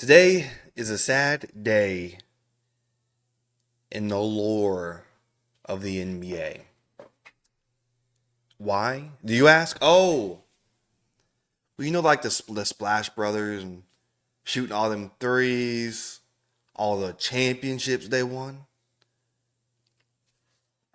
Today is a sad day in the lore of the NBA. Why? Do you ask? Well, like the Splash Brothers and shooting all them threes, all the championships they won.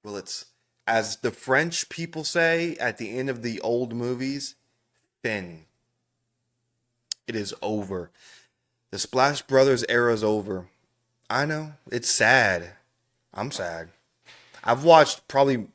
Well, it's as the French people say at the end of the old movies, fin. It is over. The Splash Brothers era is over. I know. It's sad. I'm sad. I've watched probably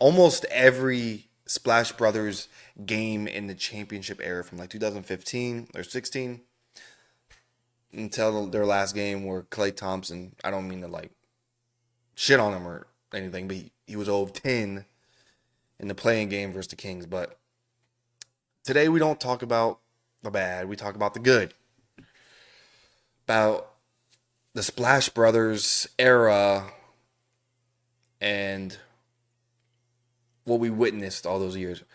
almost every Splash Brothers game in the championship era from like 2015 or 16 until their last game where Klay Thompson, I don't mean to like shit on him or anything, but he was 0 of 10 in the playing game versus the Kings. But today we don't talk about the bad, we talk about the good. About the Splash Brothers era and what we witnessed all those years. It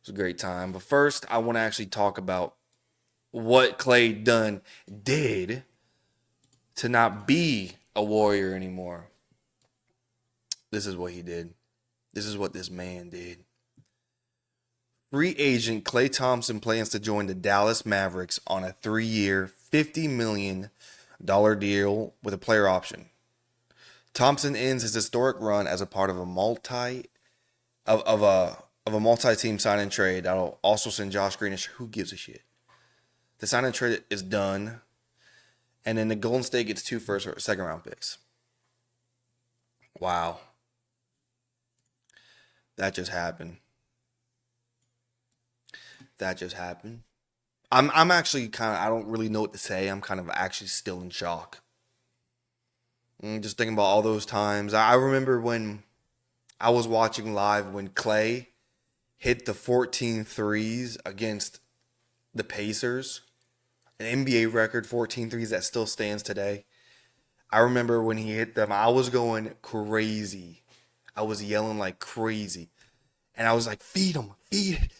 was a great time. But first, I want to actually talk about what Klay Dunn did to not be a Warrior anymore. This is what he did. This is what this man did. Free agent Klay Thompson plans to join the Dallas Mavericks on a 3-year, $50 million deal with a player option. Thompson ends his historic run as a part of a multi-team sign and trade that'll also send Josh Greenish. Who gives a shit? The sign and trade is done, and then the Golden State gets 2 first or second round picks. Wow, that just happened. That just happened. I'm actually kind of I don't really know what to say. I'm kind of actually still in shock. Just thinking about all those times. I remember when I was watching live when Klay hit the 14 threes against the Pacers, an NBA record 14 threes that still stands today. I remember when he hit them, I was going crazy. I was yelling like crazy. And I was like, feed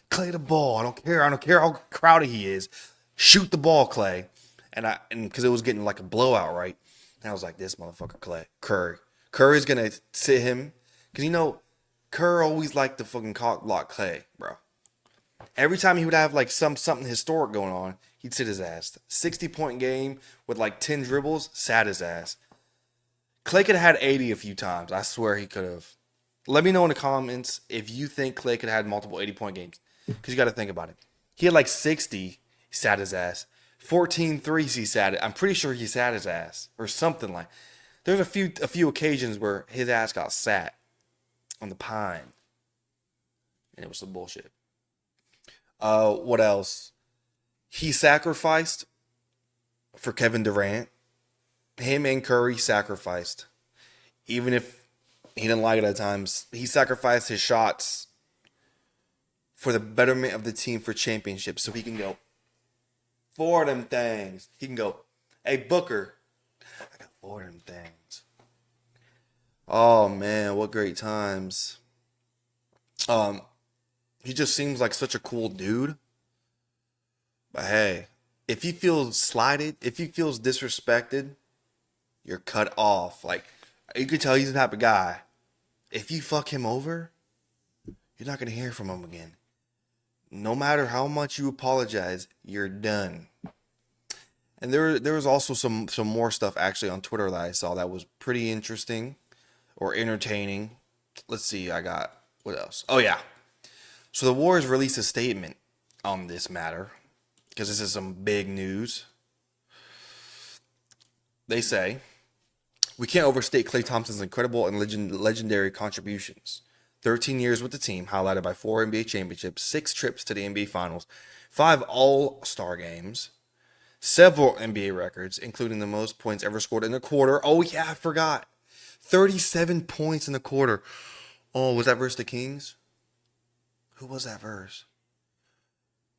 Klay the ball. I don't care how crowded he is. Shoot the ball, Klay. And because it was getting like a blowout, right? And I was like, this motherfucker Curry's gonna sit him. Cause Kerr always liked to fucking cock block Klay, bro. Every time he would have like something historic going on, he'd sit his ass. 60-point game with like 10 dribbles, sat his ass. Klay could have had 80 a few times. I swear he could have. Let me know in the comments if you think Klay could have had multiple 80-point games. Because you got to think about it. He had like 60, he sat his ass. 14 threes, he sat it. I'm pretty sure he sat his ass. Or something like. There's a few occasions where his ass got sat on the pine. And it was some bullshit. What else? He sacrificed for Kevin Durant. Him and Curry sacrificed. Even if he didn't like it at times, he sacrificed his shots for the betterment of the team for championships. So he can go, 4 of them things. He can go, hey, Booker, I got 4 of them things. Oh, man, what great times. He just seems like such a cool dude. But hey, if he feels slighted, if he feels disrespected, you're cut off. Like, you could tell he's the type of guy. If you fuck him over, you're not going to hear from him again. No matter how much you apologize, you're done. And there was also some more stuff actually on Twitter that I saw that was pretty interesting or entertaining. Let's see, I got what else? Oh yeah. So the Warriors released a statement on this matter because this is some big news. They say, we can't overstate Klay Thompson's incredible and legendary contributions. 13 years with the team, highlighted by 4 NBA championships, 6 trips to the NBA Finals, 5 All-Star games, several NBA records, including the most points ever scored in a quarter. Oh, yeah, I forgot. 37 points in a quarter. Oh, was that versus the Kings? Who was that verse?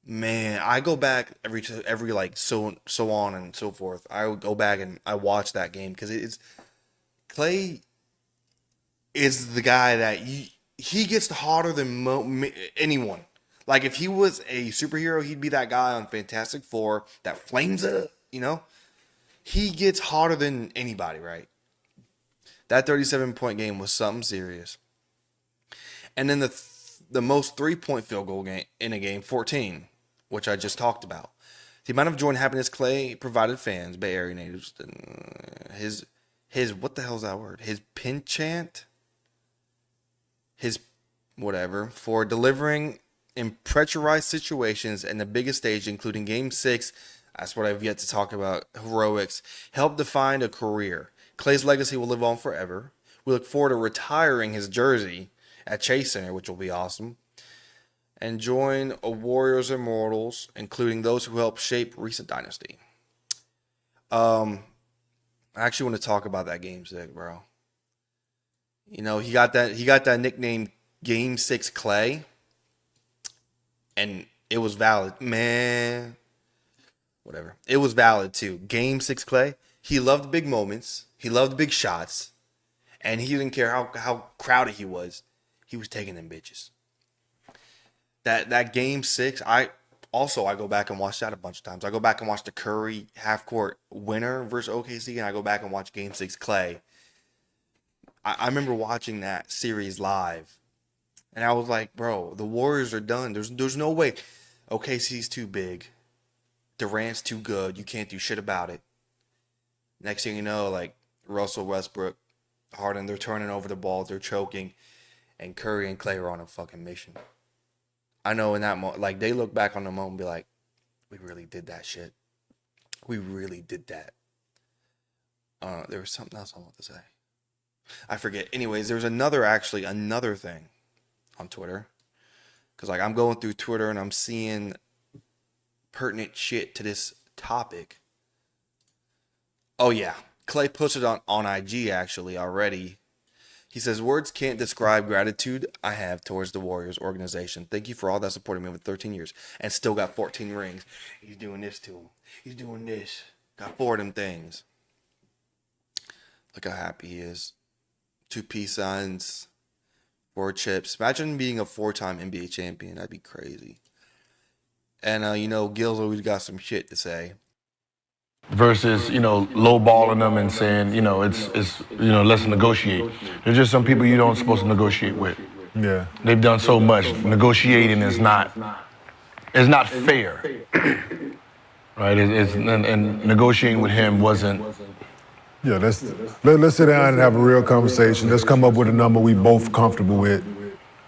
Man, I go back every like so on and so forth. I would go back and I watch that game because it's Klay is the guy that he gets hotter than anyone. Like if he was a superhero, he'd be that guy on Fantastic Four that flames up, He gets hotter than anybody, right? That 37-point game was something serious. And then the most 3-point field goal game in a game, 14, which I just talked about. The amount of joy and happiness Klay provided fans, Bay Area natives, his what the hell's that word? His penchant, his whatever, for delivering in pressurized situations and the biggest stage, including Game 6. That's what I've yet to talk about. Heroics helped define a career. Klay's legacy will live on forever. We look forward to retiring his jersey at Chase Center, which will be awesome, and join a Warriors Immortals, including those who helped shape recent dynasty. I actually want to talk about that Game 6, bro. He got that nickname Game 6 Klay, and it was valid, man. Whatever. It was valid too. Game 6 Klay. He loved big moments. He loved big shots, and he didn't care how crowded he was. He was taking them bitches. That Game 6, I go back and watch that a bunch of times. I go back and watch the Curry half court winner versus OKC, and I go back and watch Game 6 Klay. I remember watching that series live, and I was like, bro, the Warriors are done. There's no way. OKC's too big. Durant's too good. You can't do shit about it. Next thing you know, like Russell Westbrook, Harden, they're turning over the ball, they're choking, and Curry and Klay are on a fucking mission. I know in that moment, like they look back on the moment and be like, we really did that shit. We really did that. There was something else I want to say. I forget. Anyways, there's another thing on Twitter. Because like I'm going through Twitter and I'm seeing pertinent shit to this topic. Oh yeah. Klay posted on IG actually already. He says, words can't describe gratitude I have towards the Warriors organization. Thank you for all that supporting me over 13 years and still got 14 rings. He's doing this to him. He's doing this. Got 4 of them things. Look how happy he is. 2 peace signs, 4 chips. Imagine being a 4-time NBA champion. That'd be crazy. And, Gil's always got some shit to say. Versus, lowballing them and saying, let's negotiate. There's just some people you don't supposed to negotiate with. Yeah. They've done so much. Negotiating is not fair. Right? And negotiating with him wasn't. Yeah, let's sit down and have a real conversation. Let's come up with a number we both comfortable with,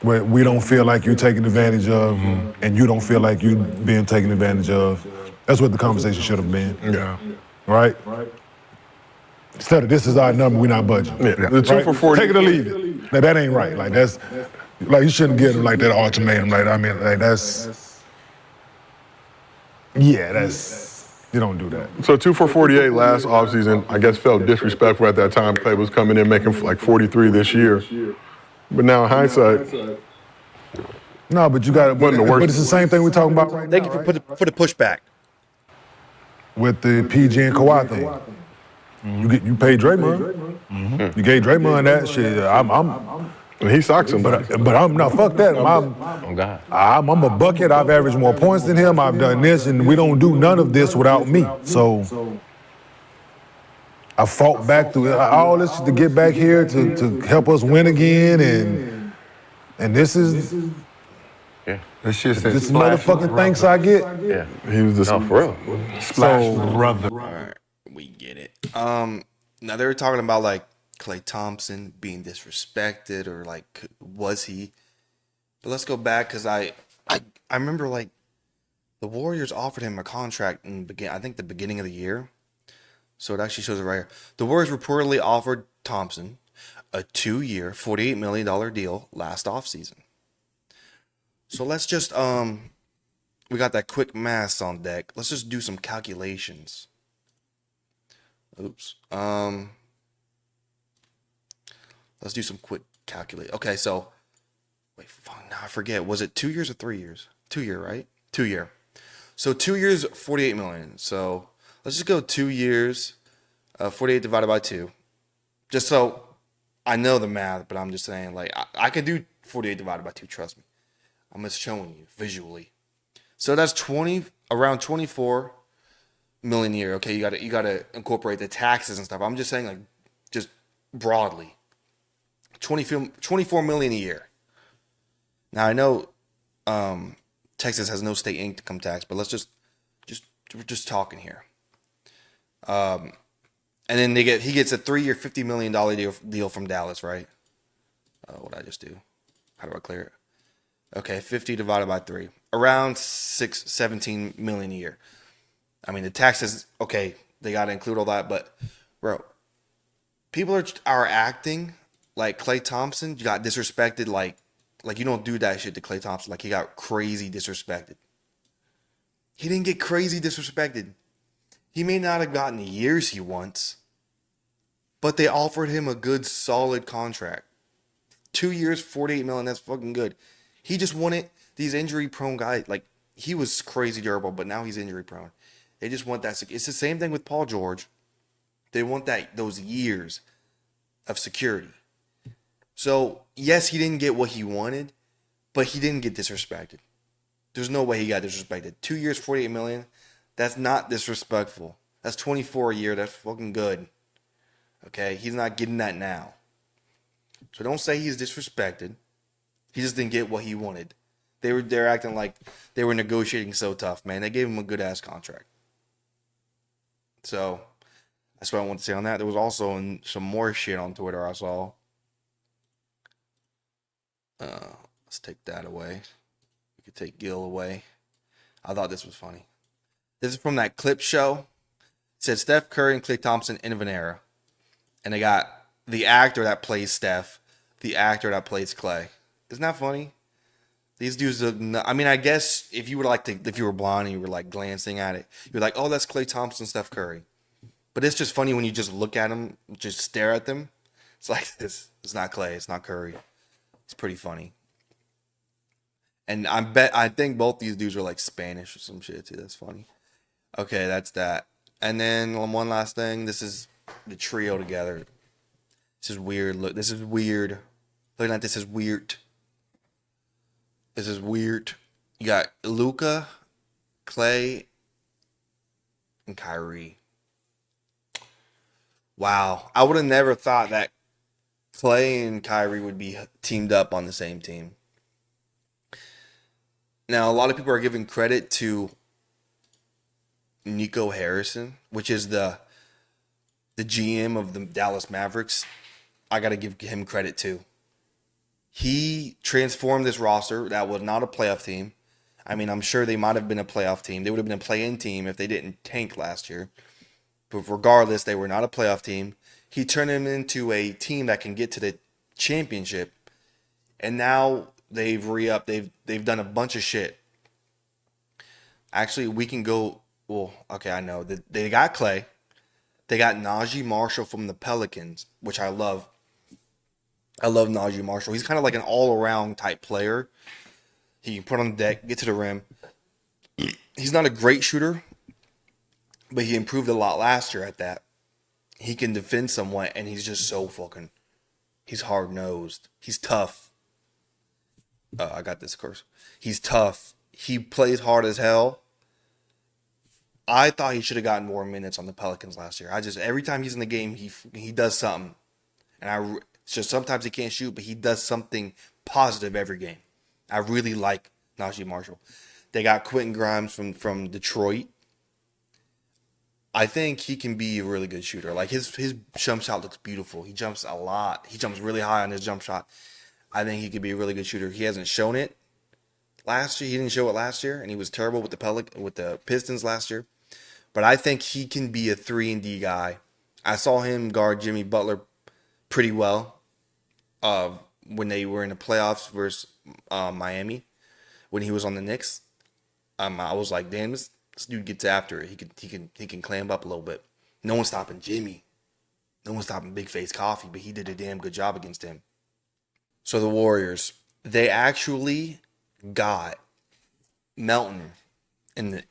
where we don't feel like you're taken advantage of, and you don't feel like you're being taken advantage of. That's what the conversation should have been. Yeah. Right? Instead of this is our number, we're not budging. Yeah. The 2 for 40. Take it or leave it. Now, that ain't right. Like that's like you shouldn't give them like that ultimatum. That's you don't do that. So 2 for 48 last offseason, I guess felt disrespectful at that time. Klay was coming in making like 43 this year. But now in hindsight. No, but you got to. But it's the same thing we're talking about right now. Thank you for the pushback. With the PG and Kawhi thing. You paid Draymond. Mm-hmm. You gave Draymond that shit. And he socks him. But I'm not, fuck that. I'm a bucket. I've averaged more points than him. I've done this, and we don't do none of this without me. So I fought back through all this to get back here to help us win again, and this is. Yeah. This motherfucking thanks I get. Yeah. He was just for real. Splash brother. All right, we get it. Now they were talking about like Klay Thompson being disrespected, or like was he? But let's go back because I remember like the Warriors offered him a contract in the beginning of the year. So it actually shows it right here. The Warriors reportedly offered Thompson a 2-year, $48 million deal last offseason. So let's just, we got that quick math on deck. Let's just do some calculations. Oops. Let's do some quick calculate. Okay, so, wait, fuck, now I forget. Was it 2 years or 3 years? 2 year, right? 2 year. So 2 years, 48 million. So let's just go 2 years, 48 divided by 2. Just so I know the math, but I'm just saying, like, I could do 48 divided by 2, trust me. I'm just showing you visually. So that's around 24 million a year. Okay, you gotta incorporate the taxes and stuff. I'm just saying, like, just broadly, 24 million a year. Now I know Texas has no state income tax, but we're just talking here. And then he gets a 3-year, $50 million deal from Dallas, right? What did I just do? How do I clear it? Okay, 50 divided by 3, around 17 million a year. I mean, the taxes, okay, they got to include all that, but bro, people are acting like Klay Thompson got disrespected, like you don't do that shit to Klay Thompson, like he got crazy disrespected. He didn't get crazy disrespected. He may not have gotten the years he wants, but they offered him a good, solid contract. 2 years, 48 million. That's fucking good. He just wanted these injury-prone guys. Like, he was crazy durable, but now he's injury-prone. They just want that. It's the same thing with Paul George. They want those years of security. So yes, he didn't get what he wanted, but he didn't get disrespected. There's no way he got disrespected. 2 years, 48 million. That's not disrespectful. That's 24 a year. That's fucking good. Okay, he's not getting that now. So don't say he's disrespected. He just didn't get what he wanted. They're acting like they were negotiating so tough, man. They gave him a good ass contract. So that's what I want to say on that. There was also some more shit on Twitter I saw. Let's take that away. We could take Gil away. I thought this was funny. This is from that clip show. It said Steph Curry and Klay Thompson in an era. And they got the actor that plays Steph, the actor that plays Klay. Isn't that funny? These dudes I mean, I guess if you were blind and you were like glancing at it, you're like, oh, that's Klay Thompson, Steph Curry. But it's just funny when you just look at them, just stare at them. It's like this. It's not Klay. It's not Curry. It's pretty funny. And I think both these dudes are like Spanish or some shit too. That's funny. Okay, that's that. And then one last thing. This is the trio together. This is weird. Look, this is weird. Looking at this is weird. This is weird. You got Luka, Klay, and Kyrie. Wow. I would have never thought that Klay and Kyrie would be teamed up on the same team. Now, a lot of people are giving credit to Nico Harrison, which is the GM of the Dallas Mavericks. I got to give him credit too. He transformed this roster that was not a playoff team. I mean, I'm sure they might have been a playoff team. They would have been a play-in team if they didn't tank last year. But regardless, they were not a playoff team. He turned them into a team that can get to the championship. And now they've re-upped. They've done a bunch of shit. Actually, we can go. Well, okay, I know. They got Klay. They got Najee Marshall from the Pelicans, which I love. I love Najee Marshall. He's kind of like an all-around type player. He can put on the deck, get to the rim. He's not a great shooter, but he improved a lot last year at that. He can defend somewhat, and he's just so fucking... He's hard-nosed. He's tough. I got this curse. He's tough. He plays hard as hell. I thought he should have gotten more minutes on the Pelicans last year. Every time he's in the game, he does something. And it's just sometimes he can't shoot, but he does something positive every game. I really like Najee Marshall. They got Quentin Grimes from Detroit. I think he can be a really good shooter. Like his jump shot looks beautiful. He jumps a lot. He jumps really high on his jump shot. I think he could be a really good shooter. He hasn't shown it last year. He didn't show it last year, and he was terrible with the Pistons last year. But I think he can be a 3-and-D guy. I saw him guard Jimmy Butler pretty well when they were in the playoffs versus Miami when he was on the Knicks. I was like, damn, this dude gets after it. He can clamp up a little bit. No one's stopping Jimmy. No one's stopping Big Face Coffee, but he did a damn good job against him. So the Warriors, they actually got Melton in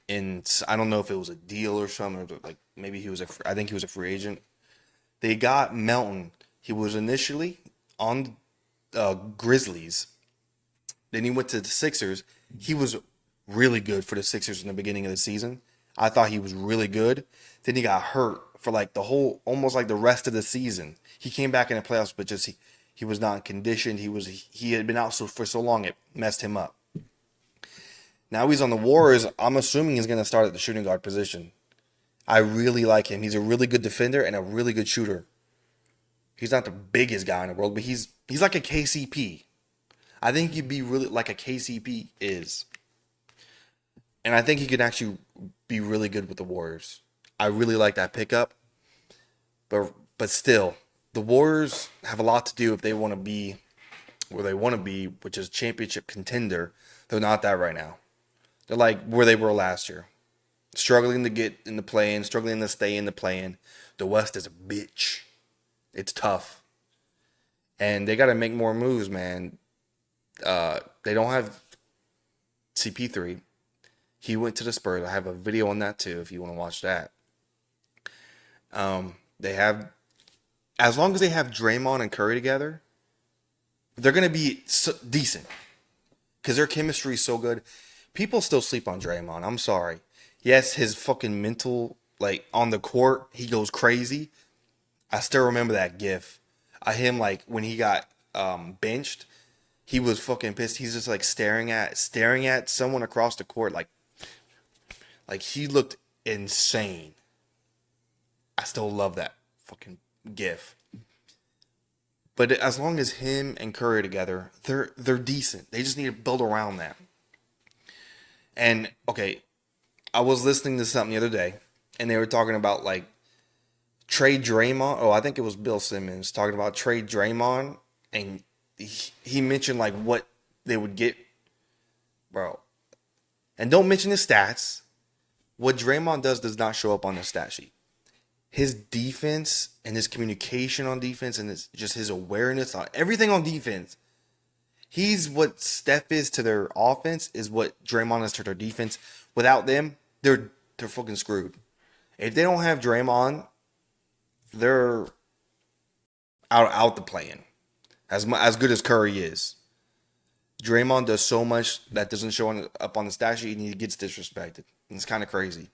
I don't know if it was a deal or something, or like maybe I think he was a free agent. They got Melton. He was initially on Grizzlies, Then he went to the Sixers. He was really good for the Sixers in the beginning of the season. I thought he was really good. Then he got hurt for like the whole, almost like the rest of the season. He came back in the playoffs, but just he was not conditioned. He had been out for so long it messed him up. Now he's on the Warriors. I'm assuming he's going to start at the shooting guard position. I really like him. He's a really good defender and a really good shooter. He's not the biggest guy in the world, but he's like a KCP. I think he'd be really like a KCP is. And I think he could actually be really good with the Warriors. I really like that pickup. But still, the Warriors have a lot to do if they want to be where they want to be, which is championship contender. They're not that right now. They're like where they were last year. Struggling to get in the play-in, struggling to stay in the play-in. The West is a bitch. It's tough. And they got to make more moves, man. They don't have CP3. He went to the Spurs. I have a video on that too if you want to watch that. They have, as long as they have Draymond and Curry together, they're going to be decent because their chemistry is so good. People still sleep on Draymond. I'm sorry. Yes, his fucking mental, like on the court, he goes crazy. I still remember that gif of him, like when he got benched. He was fucking pissed. He's just like staring at someone across the court, like he looked insane. I still love that fucking gif. But as long as him and Curry together, they're decent. They just need to build around that. And okay, I was listening to something the other day, and they were talking about like trade Draymond. Oh, I think it was Bill Simmons talking about trade Draymond, and he mentioned like what they would get, bro. And don't mention his stats. What Draymond does not show up on the stat sheet. His defense and his communication on defense and his awareness on everything on defense. He's what Steph is to their offense is what Draymond is to their defense. Without them, they're fucking screwed. If they don't have Draymond, they're out the play-in. As good as Curry is. Draymond does so much that doesn't show up on the stat sheet and he gets disrespected. And it's kind of crazy.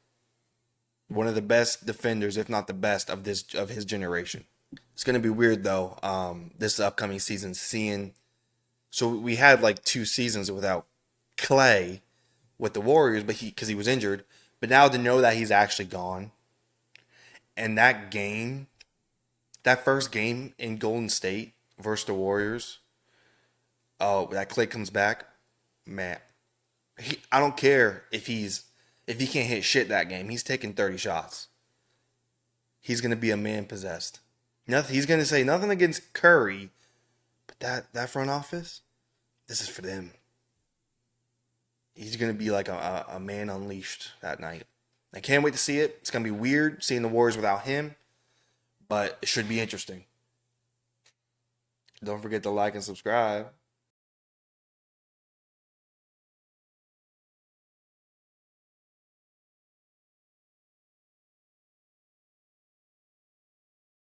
One of the best defenders, if not the best, of his generation. It's gonna be weird though. This upcoming season, so we had like 2 seasons without Klay with the Warriors, but because he was injured. But now to know that he's actually gone, and that first game in Golden State versus the Warriors, that Klay comes back, man. I don't care if he can't hit shit that game. He's taking 30 shots. He's gonna be a man possessed. Nothing. He's gonna say nothing against Curry, but that front office, this is for them. He's gonna be like a man unleashed that night. I can't wait to see it. It's gonna be weird seeing the Warriors without him, but it should be interesting. Don't forget to like and subscribe.